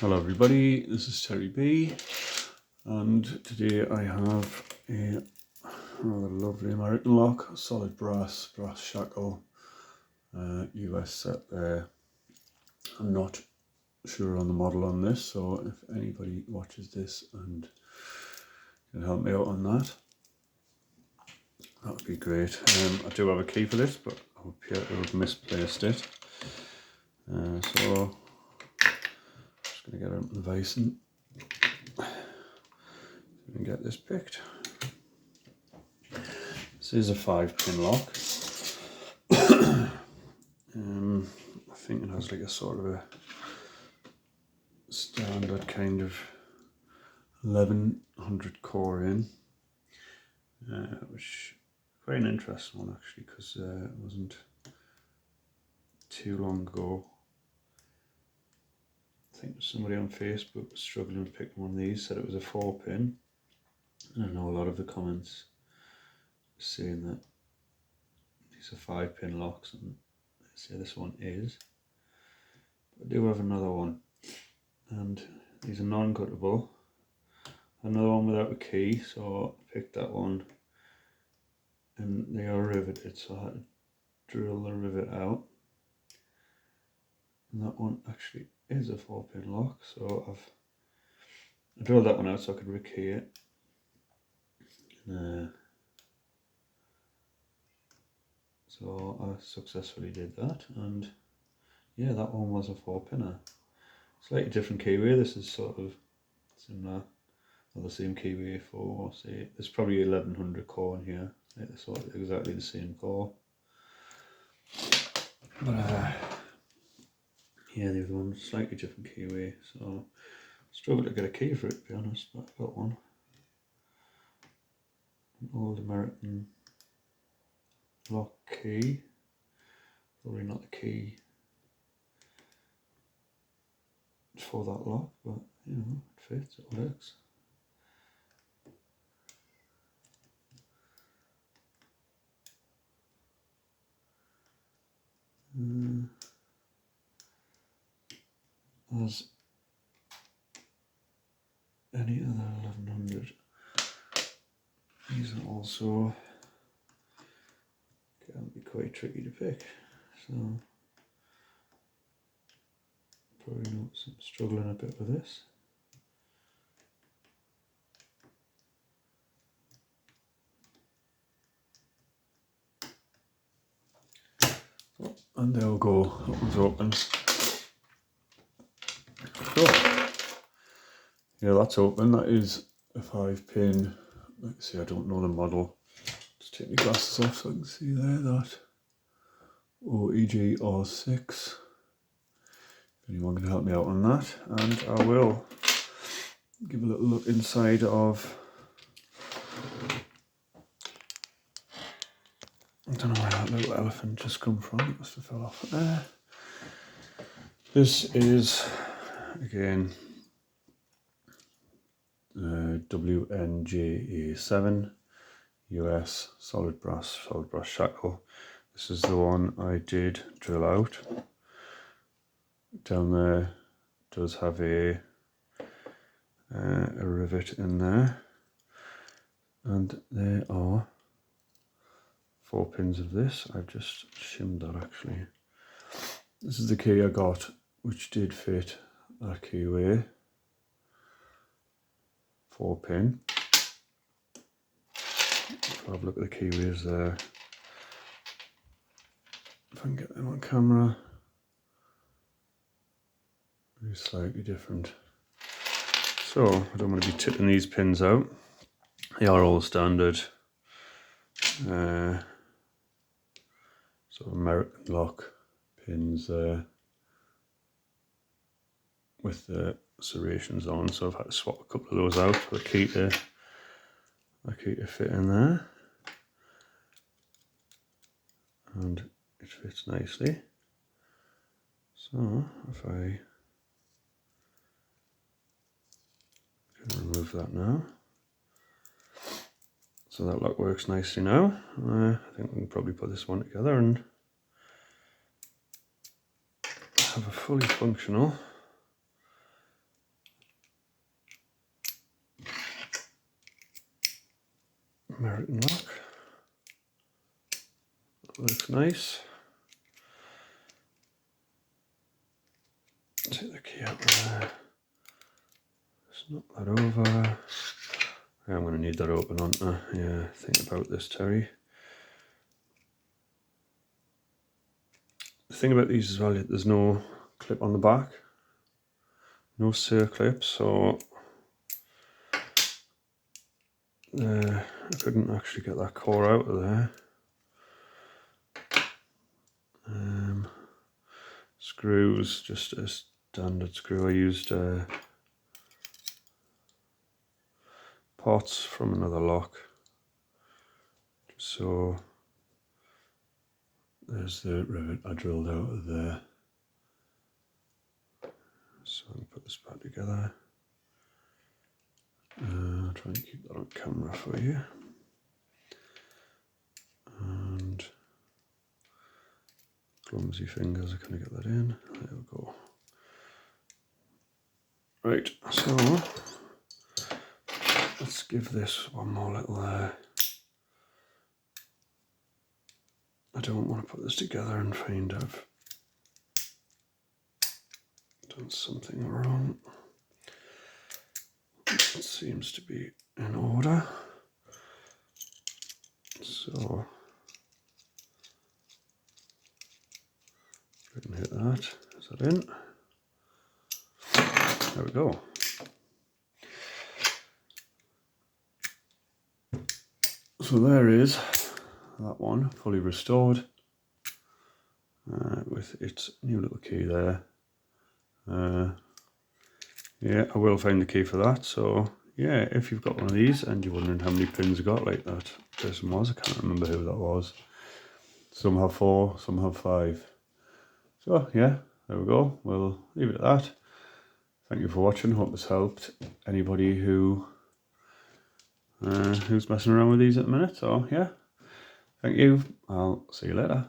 Hello everybody, this is Terry B, and today I have a rather lovely American lock, solid brass shackle, US set there. I'm not sure on the model on this, so if anybody watches this and can help me out on that, that would be great. I do have a key for this, but I appear to have misplaced it. So just going to get it out of the vise and get this picked. This is a 5-pin lock. I think it has like a sort of a standard kind of 1100 core in, which is quite an interesting one actually, because it wasn't too long ago. I think somebody on Facebook was struggling to pick one of these, said it was a 4-pin. I know a lot of the comments saying that these are 5-pin locks, and they say this one is. But I do have another one, and these are non-guttable. Another one without a key, so I picked that one, and they are riveted, so I had to drill the rivet out. And that one actually is a 4-pin lock, so I drilled that one out so I could rekey it. So I successfully did that, and yeah, that one was a 4-pinner. Slightly different keyway. This is sort of similar, or the same keyway for, say, there's probably 1100 core in here. It's sort of exactly the same core. But yeah, the other one, slightly different keyway. So struggled to get a key for it, to be honest, but I got one. An old American lock key. Probably not the key for that lock, but you know, it fits, it works. As any other 1100, these are also can be quite tricky to pick, so probably notice I'm struggling a bit with this. Oh, and there we go, that one's open. So, yeah, that's open. That is a 5-pin. Let's see, I don't know the model. Just take my glasses off so I can see there that OEG R6. If anyone can help me out on that, and I will give a little look inside of. I don't know where that little elephant just come from. It must have fell off there. This is again WNJA7 US solid brass shackle. This is the one I did drill out. Down there does have a rivet in there, and there are 4 pins of this. I've just shimmed that actually. This is the key I got, which did fit that keyway. 4-pin. Have a look at the keyways there. If I can get them on camera. Very slightly different. So I don't want to be tipping these pins out. They are all standard sort of American lock pins there with the serrations on, so I've had to swap a couple of those out for the key to fit in there, and it fits nicely. So if I can remove that now, so that lock works nicely now. I think we can probably put this one together and have a fully functional American lock. That looks nice. Take the key out of there. Snap that over. I'm going to need that open, aren't I? Yeah, think about this, Terry. The thing about these as well, there's no clip on the back. No circlip, so I couldn't actually get that core out of there. Screws, just a standard screw. I used parts from another lock. So there's the rivet I drilled out of there. So I'll put this back together. I'll try and keep that on camera for you. And clumsy fingers, I kind of get that in. There we go. Right, so let's give this one more little I don't want to put this together and find I've done something wrong. It seems to be in order. So I can hit that. Is that in? There we go. So there is that one fully restored with its new little key there. Yeah, I will find the key for that. So yeah, if you've got one of these and you're wondering how many pins you got, like that person was, I can't remember who that was. Some have 4, some have 5. So yeah, there we go. We'll leave it at that. Thank you for watching. Hope this helped anybody who's messing around with these at the minute. So yeah, thank you. I'll see you later.